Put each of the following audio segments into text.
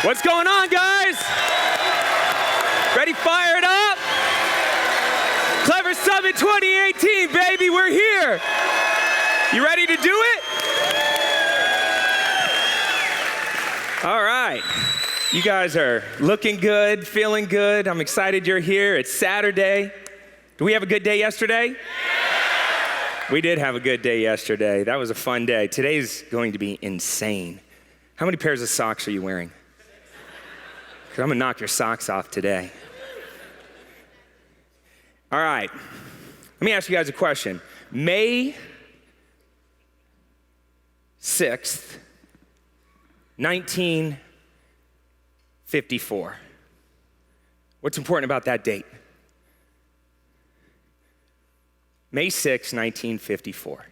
What's going on, guys? Ready, fired up? Clever Summit 2018, baby, we're here. You ready to do it? All right. You guys are looking good, feeling good. I'm excited you're here. It's Saturday. Did we have a good day yesterday? We did have a good day yesterday. That was a fun day. Today's going to be insane. How many pairs of socks are you wearing? Because I'm going to knock your socks off today. All right. Let me ask you guys a question. May 6th, 1954. What's important about that date? May 6, 1954.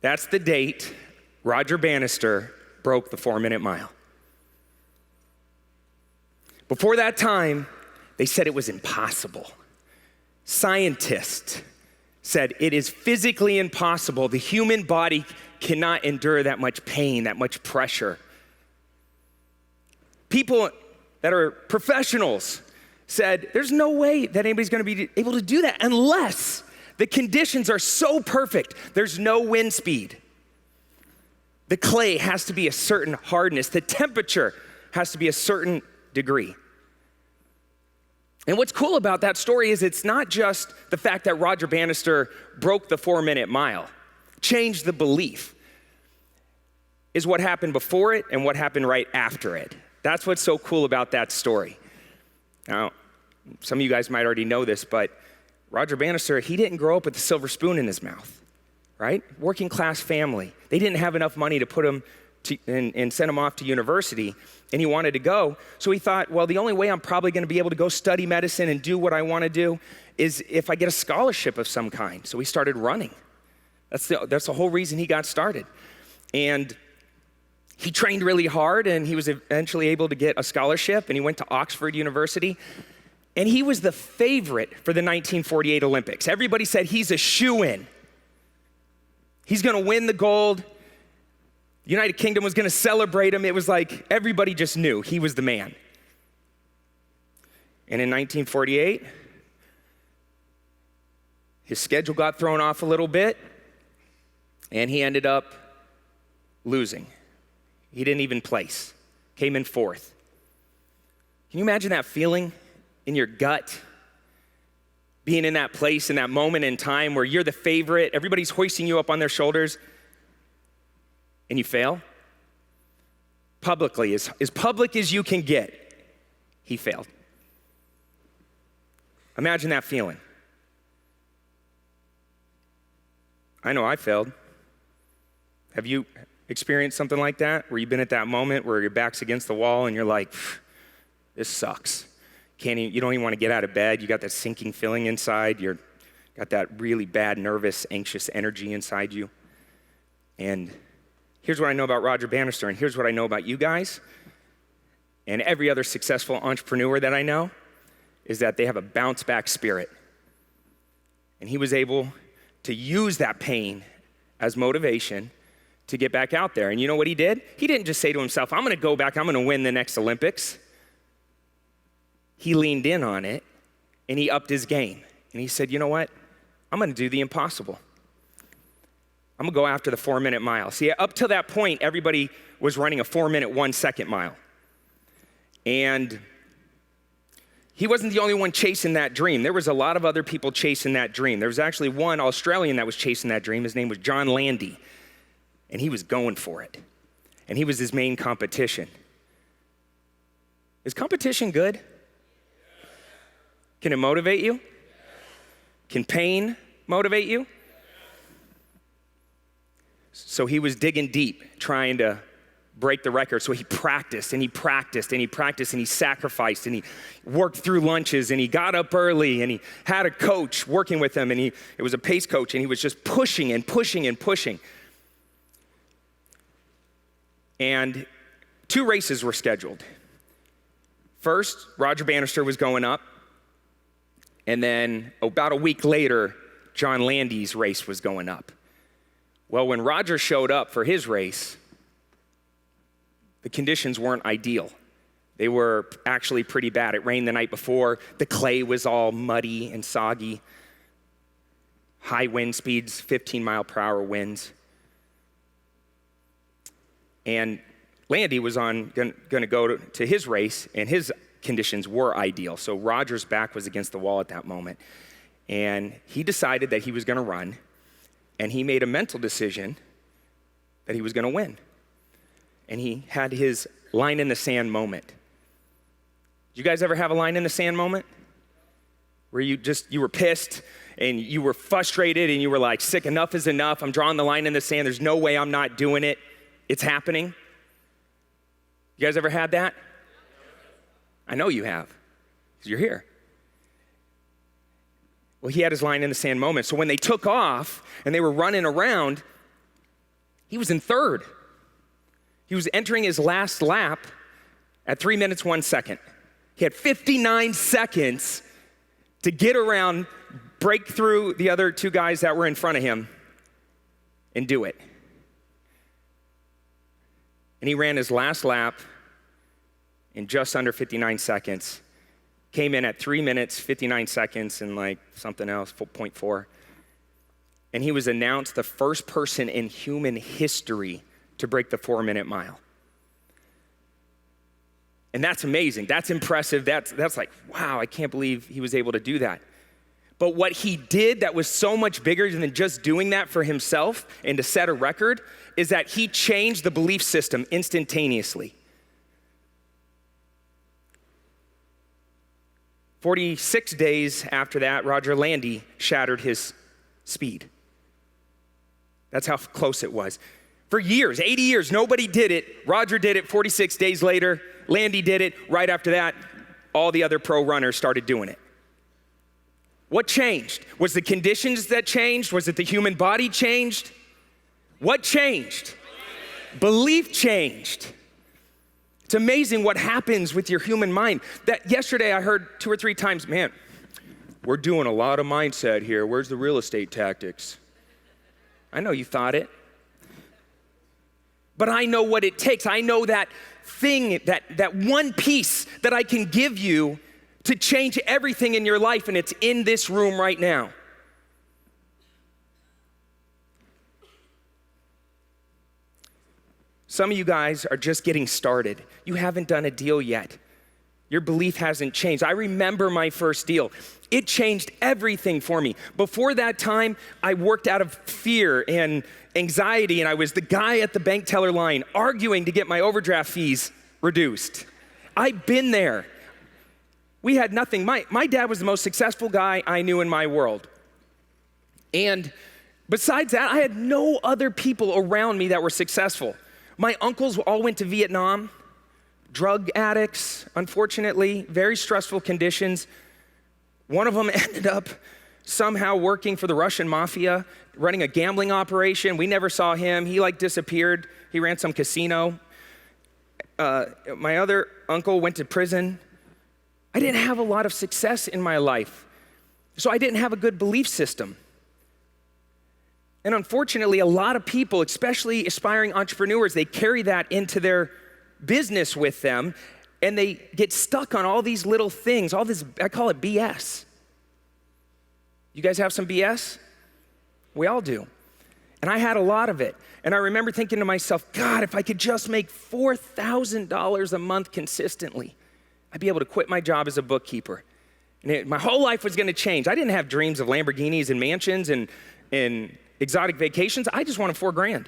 That's the date Roger Bannister broke the 4-minute mile. Before that time, they said it was impossible. Scientists said it is physically impossible. The human body cannot endure that much pain, that much pressure. People that are professionals said there's no way that anybody's going to be able to do that unless the conditions are so perfect. There's no wind speed. The clay has to be a certain hardness. The temperature has to be a certain degree. And what's cool about that story is it's not just the fact that Roger Bannister broke the 4-minute mile, changed the belief, is what happened before it and what happened right after it. That's what's so cool about that story. Now, some of you guys might already know this, but Roger Bannister, he didn't grow up with a silver spoon in his mouth. Right? Working class family. They didn't have enough money to put him and send him off to university, and he wanted to go. So he thought, well, the only way I'm probably going to be able to go study medicine and do what I want to do is if I get a scholarship of some kind. So he started running. That's the whole reason he got started. And he trained really hard, and he was eventually able to get a scholarship, and he went to Oxford University. And he was the favorite for the 1948 Olympics. Everybody said he's a shoo-in. He's going to win the gold. The United Kingdom was going to celebrate him. It was like everybody just knew he was the man. And in 1948, his schedule got thrown off a little bit, and he ended up losing. He didn't even place, came in 4th. Can you imagine that feeling in your gut? Being in that place, in that moment in time where you're the favorite, everybody's hoisting you up on their shoulders, and you fail? Publicly, as public as you can get, he failed. Imagine that feeling. I know I failed. Have you experienced something like that, where you've been at that moment where your back's against the wall and you're like, this sucks? You don't even want to get out of bed. You got that sinking feeling inside. You got that really bad, nervous, anxious energy inside you. And here's what I know about Roger Bannister, and here's what I know about you guys, and every other successful entrepreneur that I know, is that they have a bounce-back spirit. And he was able to use that pain as motivation to get back out there. And you know what he did? He didn't just say to himself, I'm going to go back, I'm going to win the next Olympics. He leaned in on it, and he upped his game. And he said, you know what? I'm going to do the impossible. I'm going to go after the 4-minute mile. See, up till that point, everybody was running a 4-minute, 1-second mile. And he wasn't the only one chasing that dream. There was a lot of other people chasing that dream. There was actually one Australian that was chasing that dream. His name was John Landy, and he was going for it. And he was his main competition. Is competition good? Can it motivate you? Can pain motivate you? So he was digging deep, trying to break the record. So he practiced and he practiced and he practiced and he sacrificed and he worked through lunches and he got up early and he had a coach working with him, and it was a pace coach, and he was just pushing and pushing and pushing. And 2 races were scheduled. First, Roger Bannister was going up. And then about a week later, John Landy's race was going up. Well, when Roger showed up for his race, the conditions weren't ideal. They were actually pretty bad. It rained the night before. The clay was all muddy and soggy. High wind speeds, 15-mile-per-hour winds. And Landy was going to go to his race, and his conditions were ideal. So Roger's back was against the wall at that moment. And he decided that he was going to run, and he made a mental decision that he was going to win. And he had his line in the sand moment. You guys ever have a line in the sand moment? Where you were pissed and you were frustrated and you were like, sick, enough is enough. I'm drawing the line in the sand. There's no way I'm not doing it. It's happening. You guys ever had that? I know you have, because you're here. Well, he had his line in the sand moment. So when they took off and they were running around, he was in third. He was entering his last lap at 3 minutes, 1 second. He had 59 seconds to get around, break through the other two guys that were in front of him, and do it. And he ran his last lap in just under 59 seconds. Came in at 3 minutes, 59 seconds, and like something else, 0.4. And he was announced the first person in human history to break the 4-minute mile. And that's amazing. That's impressive. That's like, wow, I can't believe he was able to do that. But what he did that was so much bigger than just doing that for himself and to set a record is that he changed the belief system instantaneously. 46 days after that, Roger Landy shattered his speed. That's how close it was. For years, 80 years, nobody did it. Roger did it 46 days later. Landy did it. Right after that, all the other pro runners started doing it. What changed? Was the conditions that changed? Was it the human body changed? What changed? Belief changed. It's amazing what happens with your human mind. That yesterday I heard 2 or 3 times, man, we're doing a lot of mindset here. Where's the real estate tactics? I know you thought it. But I know what it takes. I know that thing, that one piece that I can give you to change everything in your life, and it's in this room right now. Some of you guys are just getting started. You haven't done a deal yet. Your belief hasn't changed. I remember my first deal. It changed everything for me. Before that time, I worked out of fear and anxiety, and I was the guy at the bank teller line arguing to get my overdraft fees reduced. I've been there. We had nothing. My dad was the most successful guy I knew in my world. And besides that, I had no other people around me that were successful. My uncles all went to Vietnam, drug addicts, unfortunately, very stressful conditions. One of them ended up somehow working for the Russian mafia, running a gambling operation. We never saw him. He disappeared. He ran some casino. My other uncle went to prison. I didn't have a lot of success in my life, so I didn't have a good belief system. And unfortunately, a lot of people, especially aspiring entrepreneurs, they carry that into their business with them, and they get stuck on all these little things, all this, I call it BS. You guys have some BS? We all do. And I had a lot of it. And I remember thinking to myself, God, if I could just make $4,000 a month consistently, I'd be able to quit my job as a bookkeeper. And my whole life was gonna change. I didn't have dreams of Lamborghinis and mansions and exotic vacations. I just wanted $4,000.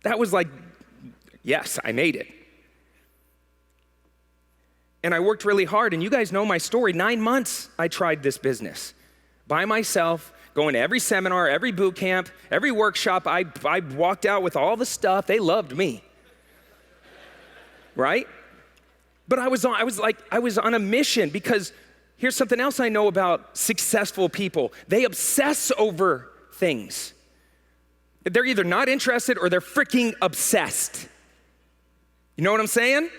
That was like, yes, I made it. And I worked really hard, and you guys know my story. 9 months I tried this business by myself, going to every seminar, every boot camp, every workshop. I walked out with all the stuff. They loved me, right? But I was on a mission, because here's something else I know about successful people. They obsess over things. They're either not interested or they're freaking obsessed. You know what I'm saying?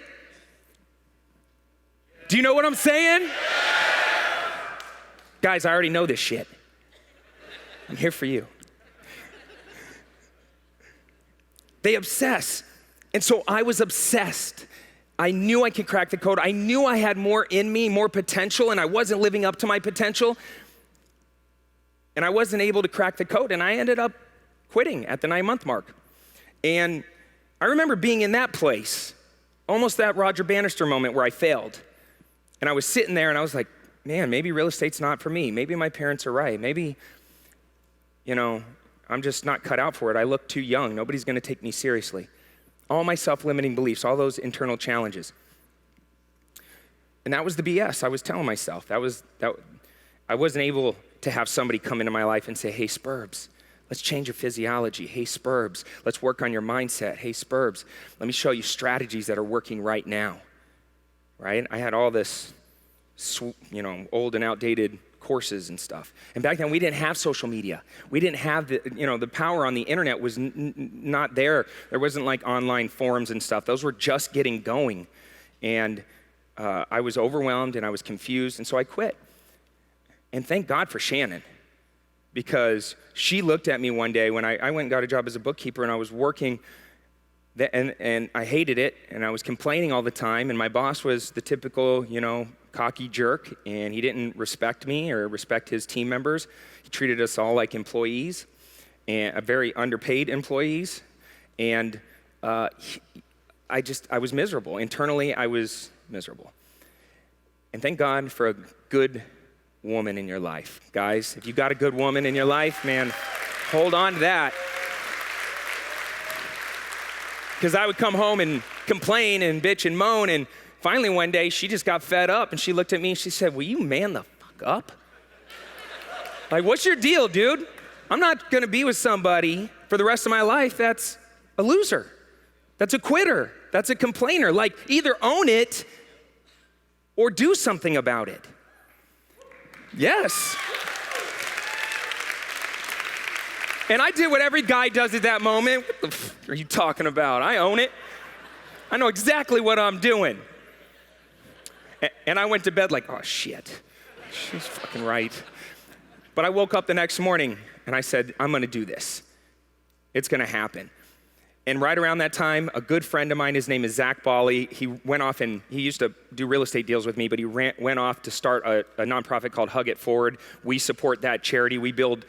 Do you know what I'm saying? Yeah. Guys, I already know this shit. I'm here for you. They obsess. And so I was obsessed. I knew I could crack the code. I knew I had more in me, more potential, and I wasn't living up to my potential. And I wasn't able to crack the code, and I ended up quitting at the 9-month mark. And I remember being in that place, almost that Roger Bannister moment where I failed. And I was sitting there and I was like, man, maybe real estate's not for me. Maybe my parents are right. Maybe, I'm just not cut out for it. I look too young. Nobody's gonna take me seriously. All my self-limiting beliefs, all those internal challenges. And that was the BS I was telling myself. I wasn't able to have somebody come into my life and say, hey, Spurbs, let's change your physiology. Hey, Spurbs, let's work on your mindset. Hey, Spurbs, let me show you strategies that are working right now, right? I had all this, old and outdated courses and stuff. And back then we didn't have social media. We didn't have the power on the internet was not there. There wasn't like online forums and stuff. Those were just getting going. And I was overwhelmed and I was confused. And so I quit. And thank God for Shannon, because she looked at me one day when I went and got a job as a bookkeeper, and I was working and I hated it, and I was complaining all the time, and my boss was the typical, cocky jerk, and he didn't respect me or respect his team members. He treated us all like employees, and very underpaid employees, and I was miserable. Internally, I was miserable. And thank God for a good woman in your life. Guys, if you got a good woman in your life, man, hold on to that. Because I would come home and complain and bitch and moan, and finally one day she just got fed up and she looked at me and she said, will you man the fuck up? Like, what's your deal, dude? I'm not gonna be with somebody for the rest of my life that's a loser, that's a quitter, that's a complainer. Like, either own it or do something about it. Yes. And I did what every guy does at that moment. What the f are you talking about? I own it. I know exactly what I'm doing. And I went to bed like, oh shit, she's fucking right. But I woke up the next morning and I said, I'm gonna do this. It's gonna happen. And right around that time, a good friend of mine, his name is Zach Bally, he went off and he used to do real estate deals with me, but he went off to start a nonprofit called Hug It Forward. We support that charity. We build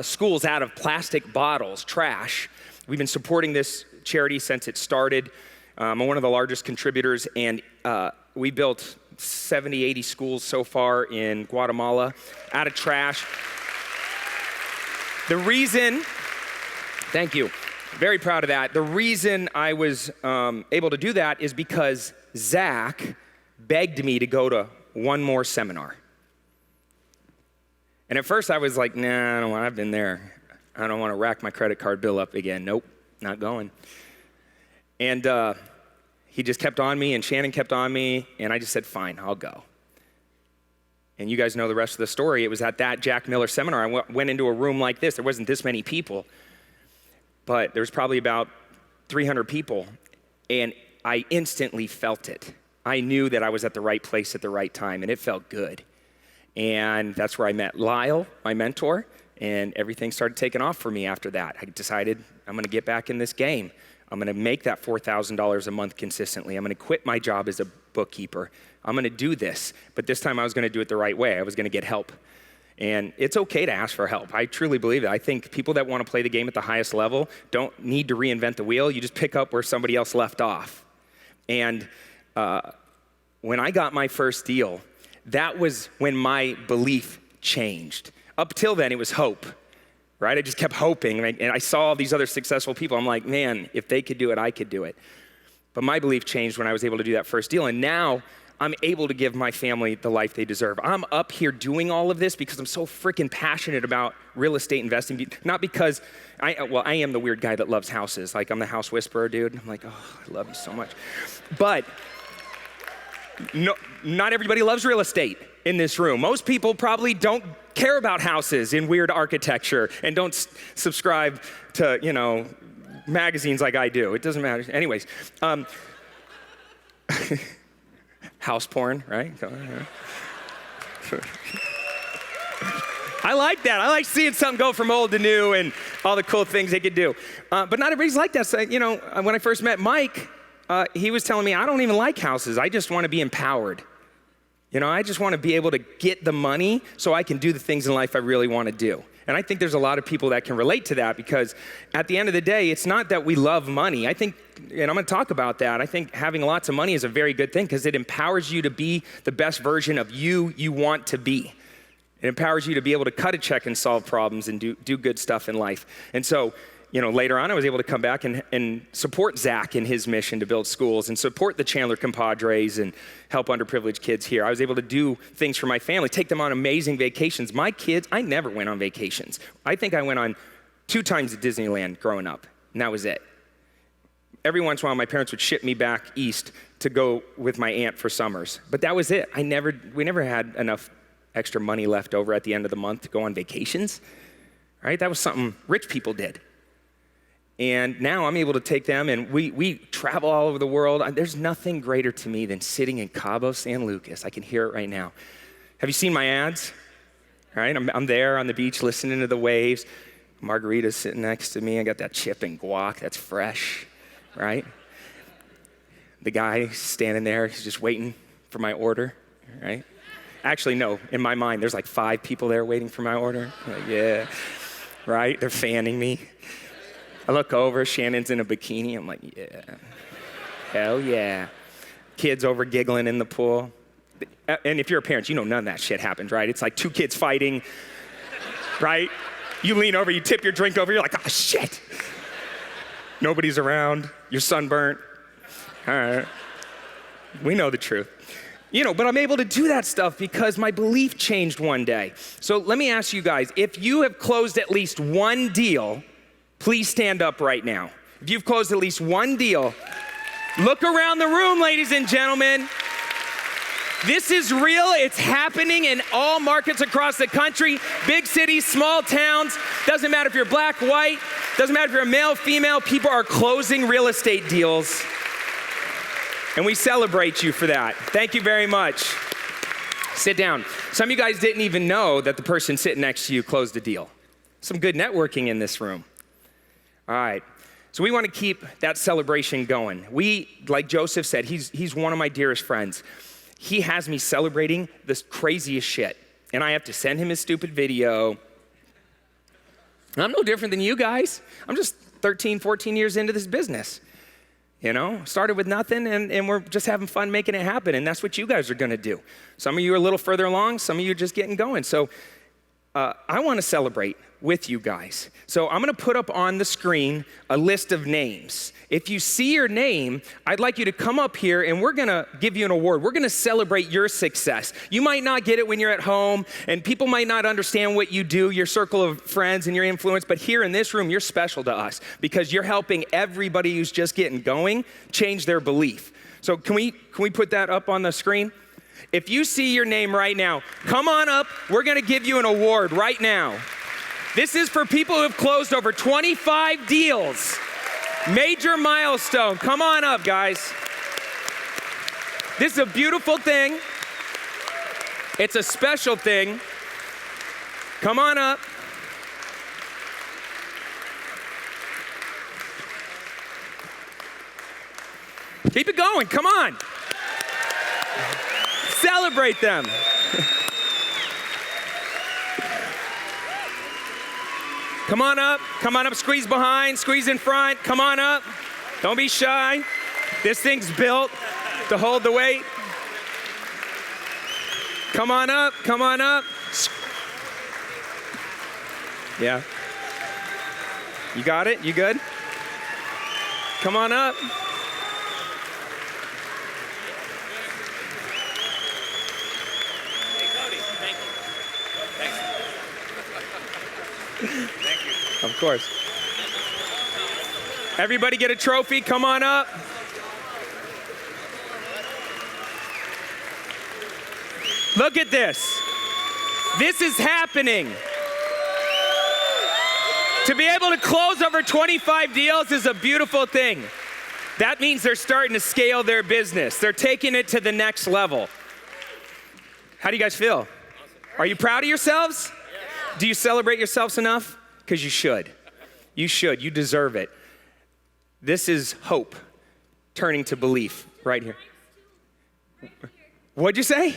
schools out of plastic bottles, trash. We've been supporting this charity since it started. I'm one of the largest contributors, and we built 70, 80 schools so far in Guatemala out of trash. The reason, thank you. Very proud of that. The reason I was able to do that is because Zach begged me to go to one more seminar. And at first I was like, nah, I don't want, I've been there. I don't want to rack my credit card bill up again. Nope, not going. And he just kept on me, and Shannon kept on me, and I just said, fine, I'll go. And you guys know the rest of the story. It was at that Jack Miller seminar. I went into a room like this. There wasn't this many people, but there was probably about 300 people, and I instantly felt it. I knew that I was at the right place at the right time, and it felt good. And that's where I met Lyle, my mentor, and everything started taking off for me after that. I decided I'm gonna get back in this game. I'm gonna make that $4,000 a month consistently. I'm gonna quit my job as a bookkeeper. I'm gonna do this, but this time I was gonna do it the right way. I was gonna get help. And it's okay to ask for help. I truly believe it. I think people that wanna play the game at the highest level don't need to reinvent the wheel. You just pick up where somebody else left off. And when I got my first deal, that was when my belief changed. Up till then, it was hope, right? I just kept hoping, and I saw all these other successful people. I'm like, man, if they could do it, I could do it. But my belief changed when I was able to do that first deal, and now I'm able to give my family the life they deserve. I'm up here doing all of this because I'm so freaking passionate about real estate investing, not because, I am the weird guy that loves houses. Like, I'm the house whisperer, dude. I'm like, oh, I love you so much. But no, not everybody loves real estate in this room. Most people probably don't care about houses in weird architecture and don't subscribe to, magazines like I do. It doesn't matter. Anyways, house porn, right? I like that. I like seeing something go from old to new, and all the cool things they could do. But not everybody's like that. So, when I first met Mike, he was telling me, I don't even like houses. I just want to be empowered. I just want to be able to get the money so I can do the things in life I really want to do. And I think there's a lot of people that can relate to that, because at the end of the day, it's not that we love money. I think, and I'm going to talk about that, I think having lots of money is a very good thing because it empowers you to be the best version of you want to be. It empowers you to be able to cut a check and solve problems and do good stuff in life. And so, later on, I was able to come back and support Zach in his mission to build schools and support the Chandler compadres and help underprivileged kids here. I was able to do things for my family, take them on amazing vacations. My kids, I never went on vacations. I think I went on 2 times to Disneyland growing up, and that was it. Every once in a while, my parents would ship me back east to go with my aunt for summers, but that was it. We never had enough extra money left over at the end of the month to go on vacations, right? That was something rich people did. And now I'm able to take them, and we travel all over the world. There's nothing greater to me than sitting in Cabo San Lucas. I can hear it right now. Have you seen my ads? All right, I'm there on the beach listening to the waves. Margarita's sitting next to me. I got that chip and guac that's fresh, right? The guy standing there, he's just waiting for my order, right? Actually, no, in my mind, there's like 5 people there waiting for my order. Like, yeah, right? They're fanning me. I look over, Shannon's in a bikini. I'm like, yeah, hell yeah. Kids over giggling in the pool. And if you're a parent, none of that shit happens, right? It's like 2 kids fighting, right? You lean over, you tip your drink over, you're like, oh, shit. Nobody's around, you're sunburnt. All right, we know the truth. But I'm able to do that stuff because my belief changed one day. So let me ask you guys, if you have closed at least one deal, please stand up right now. If you've closed at least one deal, look around the room, ladies and gentlemen. This is real. It's happening in all markets across the country, big cities, small towns. Doesn't matter if you're black, white. Doesn't matter if you're a male, female. People are closing real estate deals. And we celebrate you for that. Thank you very much. Sit down. Some of you guys didn't even know that the person sitting next to you closed a deal. Some good networking in this room. All right, so we want to keep that celebration going. Like Joseph said, he's one of my dearest friends. He has me celebrating this craziest shit, and I have to send him his stupid video. I'm no different than you guys. I'm just 13, 14 years into this business. Started with nothing, and we're just having fun making it happen, and that's what you guys are going to do. Some of you are a little further along, some of you are just getting going. So I want to celebrate with you guys. So I'm going to put up on the screen a list of names. If you see your name, I'd like you to come up here and we're going to give you an award. We're going to celebrate your success. You might not get it when you're at home, and people might not understand what you do, your circle of friends and your influence, but here in this room, you're special to us because you're helping everybody who's just getting going change their belief. So can we put that up on the screen? If you see your name right now, come on up. We're going to give you an award right now. This is for people who have closed over 25 deals. Major milestone. Come on up, guys. This is a beautiful thing. It's a special thing. Come on up. Keep it going. Come on. Celebrate them. Come on up, squeeze behind, squeeze in front, come on up. Don't be shy. This thing's built to hold the weight. Come on up. Yeah. You got it? You good? Come on up. Hey, Cody, thank you. Thanks. Thank you. Of course. Everybody get a trophy. Come on up. Look at this. This is happening. To be able to close over 25 deals is a beautiful thing. That means they're starting to scale their business. They're taking it to the next level. How do you guys feel? Are you proud of yourselves? Do you celebrate yourselves enough? Because you should. You should. You deserve it. This is hope turning to belief right here. What'd you say?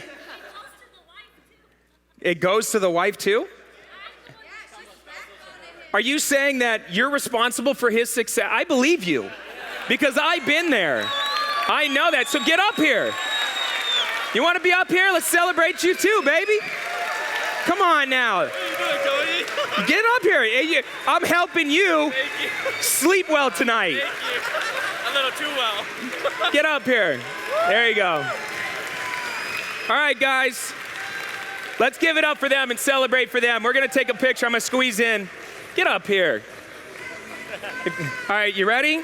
It goes to the wife too? Are you saying that you're responsible for his success? I believe you because I've been there. I know that. So get up here. You want to be up here? Let's celebrate you too, baby. Come on now. Get up here. I'm helping you sleep well tonight. A little too well. Get up here. There you go. All right, guys. Let's give it up for them and celebrate for them. We're going to take a picture. I'm going to squeeze in. Get up here. All right, you ready?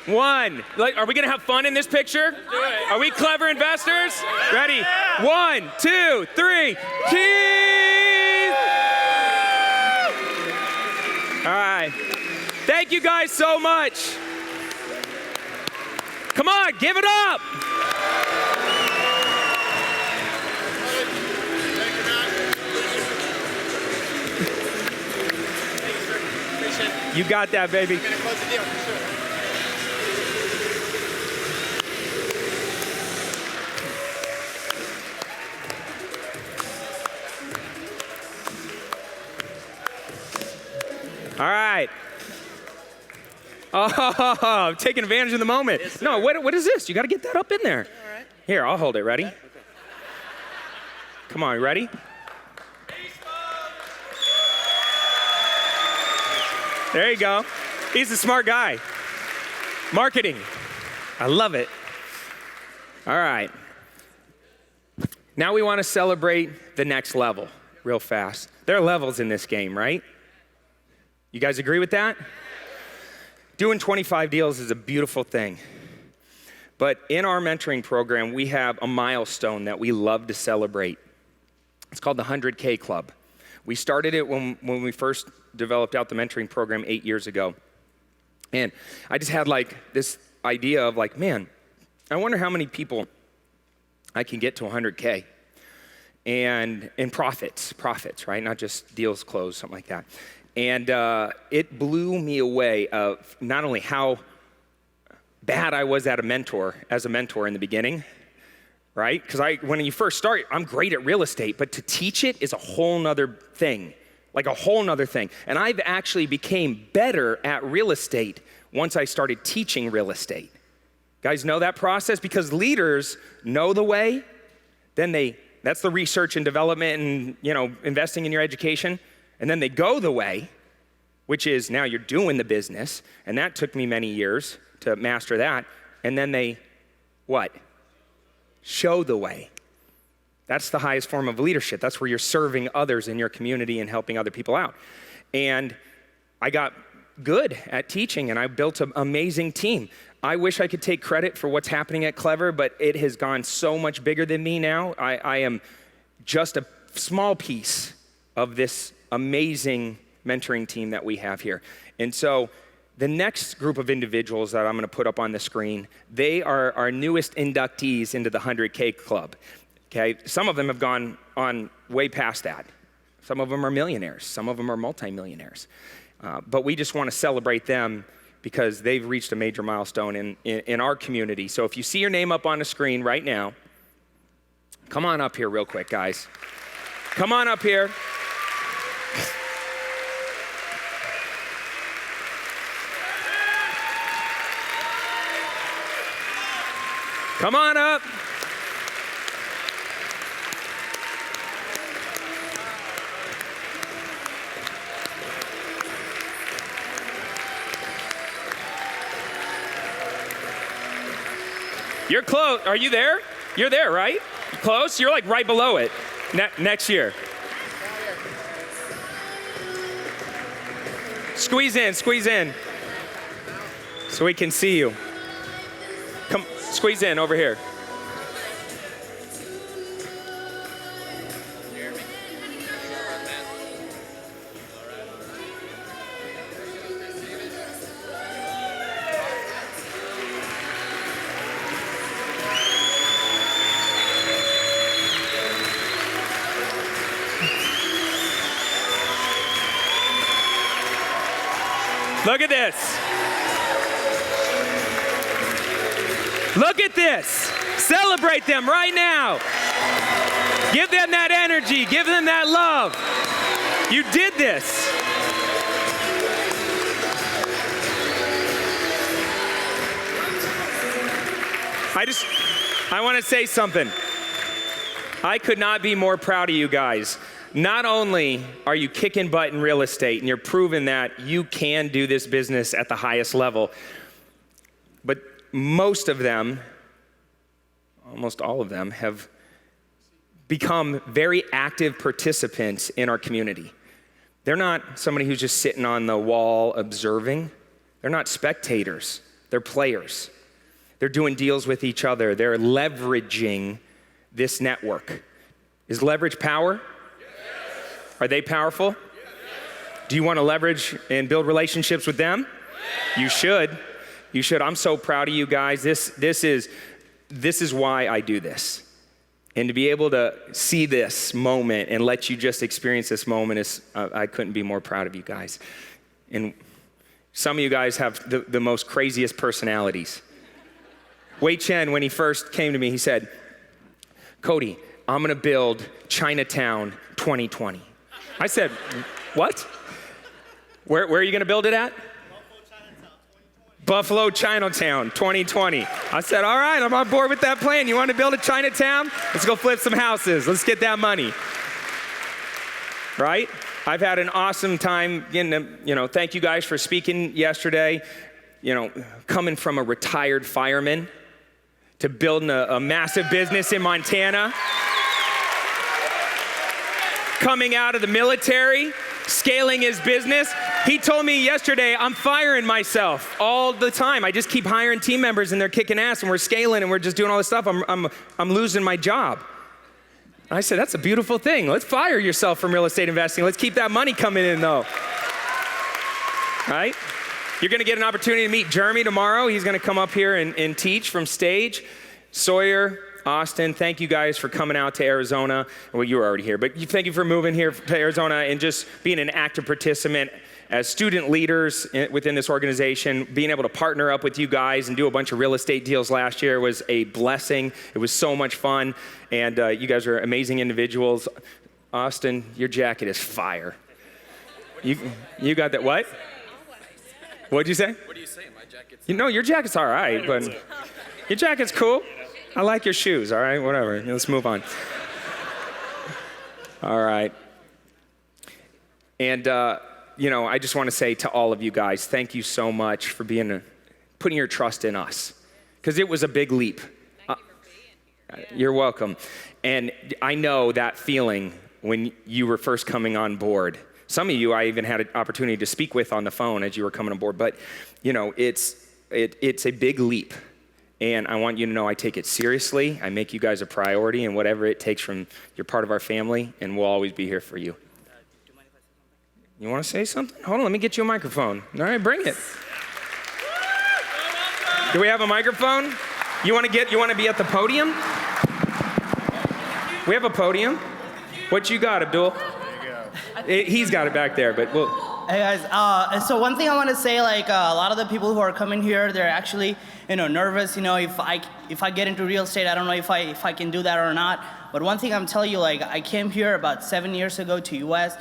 One. Are we going to have fun in this picture? Do it. Are we clever investors? Ready? 1, 2, 3. Cheese! All right. Thank you guys so much. Come on, give it up. You got that, baby. We're gonna close the deal for sure. All right. Oh, I'm taking advantage of the moment. Yes, no, what is this? You got to get that up in there. All right. Here, I'll hold it. Ready? Okay. Come on, ready? There you go. He's a smart guy. Marketing. I love it. All right. Now we want to celebrate the next level real fast. There are levels in this game, right? You guys agree with that? Doing 25 deals is a beautiful thing. But in our mentoring program, we have a milestone that we love to celebrate. It's called the 100K Club. We started it when we first developed out the mentoring program 8 years ago. And I just had like this idea of like, man, I wonder how many people I can get to 100K. And in profits, right? Not just deals closed, something like that. And it blew me away of not only how bad I was as a mentor in the beginning, right? Because when you first start, I'm great at real estate, but to teach it is a whole nother thing, like a whole nother thing. And I've actually became better at real estate once I started teaching real estate. Guys know that process? Because leaders know the way, that's the research and development and investing in your education. And then they go the way, which is now you're doing the business. And that took me many years to master that. And then they, what? Show the way. That's the highest form of leadership. That's where you're serving others in your community and helping other people out. And I got good at teaching and I built an amazing team. I wish I could take credit for what's happening at Clever, but it has gone so much bigger than me now. I am just a small piece of this amazing mentoring team that we have here. And so the next group of individuals that I'm going to put up on the screen, they are our newest inductees into the 100K Club. Okay, some of them have gone on way past that. Some of them are millionaires. Some of them are multimillionaires. But we just want to celebrate them because they've reached a major milestone in our community. So if you see your name up on the screen right now, come on up here real quick, guys. Come on up here. Come on up. You're close. Are you there? You're there, right? Close? You're like right below it. Next year. Squeeze in. So we can see you. Come, squeeze in over here. Look at this. Look at this. Celebrate them right now. Give them that energy. Give them that love. You did this. I want to say something. I could not be more proud of you guys. Not only are you kicking butt in real estate and you're proving that you can do this business at the highest level, but most of them, almost all of them, have become very active participants in our community. They're not somebody who's just sitting on the wall observing. They're not spectators. They're players. They're doing deals with each other. They're leveraging this network. Is leverage power? Yes. Are they powerful? Yes. Do you want to leverage and build relationships with them? Yes. You should. You should. I'm so proud of you guys. This is why I do this. And to be able to see this moment and let you just experience this moment is, I couldn't be more proud of you guys. And some of you guys have the most craziest personalities. Wei Chen, when he first came to me, he said, Cody, I'm gonna build Chinatown 2020. I said, what? Where are you gonna build it at? Buffalo Chinatown 2020. I said, all right, I'm on board with that plan. You want to build a Chinatown? Let's go flip some houses. Let's get that money. Right? I've had an awesome time. Thank you guys for speaking yesterday. Coming from a retired fireman to building a massive business in Montana. Coming out of the military, scaling his business. He told me yesterday, I'm firing myself all the time. I just keep hiring team members and they're kicking ass and we're scaling and we're just doing all this stuff. I'm losing my job. And I said, that's a beautiful thing. Let's fire yourself from real estate investing. Let's keep that money coming in though. Right? You're gonna get an opportunity to meet Jeremy tomorrow. He's gonna come up here and teach from stage. Sawyer, Austin, thank you guys for coming out to Arizona. Well, you were already here, but thank you for moving here to Arizona and just being an active participant as student leaders within this organization. Being able to partner up with you guys and do a bunch of real estate deals last year was a blessing. It was so much fun, and you guys are amazing individuals. Austin, your jacket is fire. You got that, what? What'd you say? What do you say? My jacket's... Your jacket's all right, but your jacket's cool. I like your shoes, all right? Whatever. Let's move on. All right. And, I just want to say to all of you guys, thank you so much for putting your trust in us, because it was a big leap. Thank you for being here. You're welcome. And I know that feeling when you were first coming on board. Some of you I even had an opportunity to speak with on the phone as you were coming on board, but it's a big leap. And I want you to know I take it seriously. I make you guys a priority, and whatever it takes from, you're part of our family, and we'll always be here for you. You want to say something? Hold on, let me get you a microphone. All right, bring it. Do we have a microphone? You want to be at the podium? We have a podium. What you got, Abdul? He's got it back there, but we'll... Hey guys, so one thing I want to say, a lot of the people who are coming here, they're actually, nervous. If I get into real estate, I don't know if I can do that or not. But one thing I'm telling you, I came here about 7 years ago to US.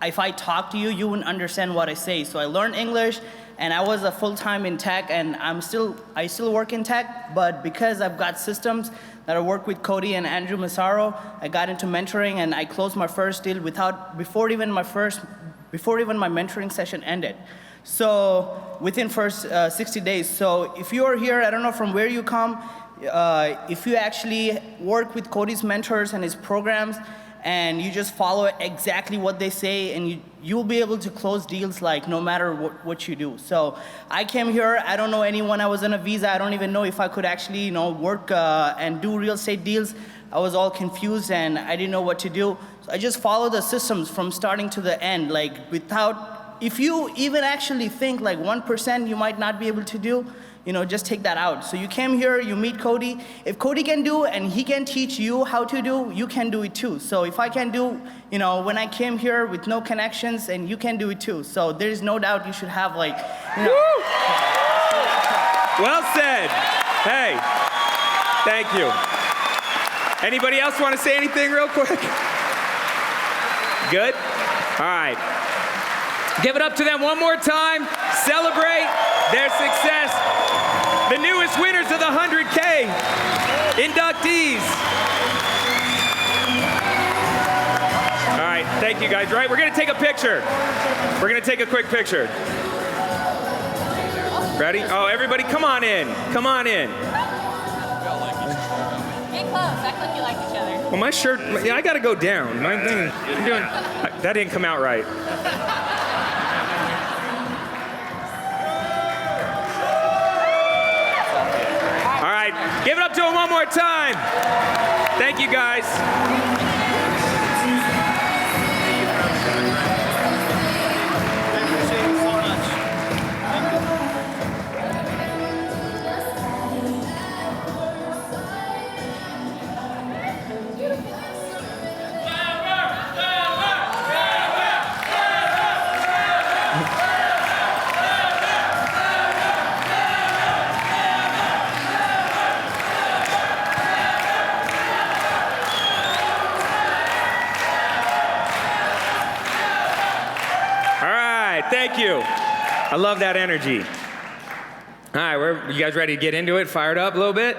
If I talk to you, you wouldn't understand what I say. So I learned English, and I was a full-time in tech, and I still work in tech. But because I've got systems that I work with Cody and Andrew Massaro, I got into mentoring, and I closed my first deal before even my mentoring session ended. So within first 60 days. So if you are here, I don't know from where you come, if you actually work with Cody's mentors and his programs, and you just follow exactly what they say, and you'll be able to close deals no matter what you do. So I came here, I don't know anyone, I was on a visa, I don't even know if I could actually work and do real estate deals. I was all confused and I didn't know what to do. So I just followed the systems from starting to the end, if you even actually think 1% you might not be able to do, just take that out. So you came here, you meet Cody. If Cody can do and he can teach you how to do, you can do it too. So if I can do, when I came here with no connections, and you can do it too. So there's no doubt you should have like, Well said. Hey, thank you. Anybody else want to say anything real quick? Good? All right. Give it up to them one more time. Celebrate their success. The newest winners of the 100K inductees. All right, thank you guys. Right, we're gonna take a picture. We're gonna take a quick picture. Ready? Oh, everybody, come on in. Come on in. Get close. Act like you like each other. Well, my shirt, I gotta go down. My thing, that didn't come out right. All right, give it up to him one more time. Thank you, guys. Thank you. I love that energy. All right, you guys ready to get into it? Fired up a little bit?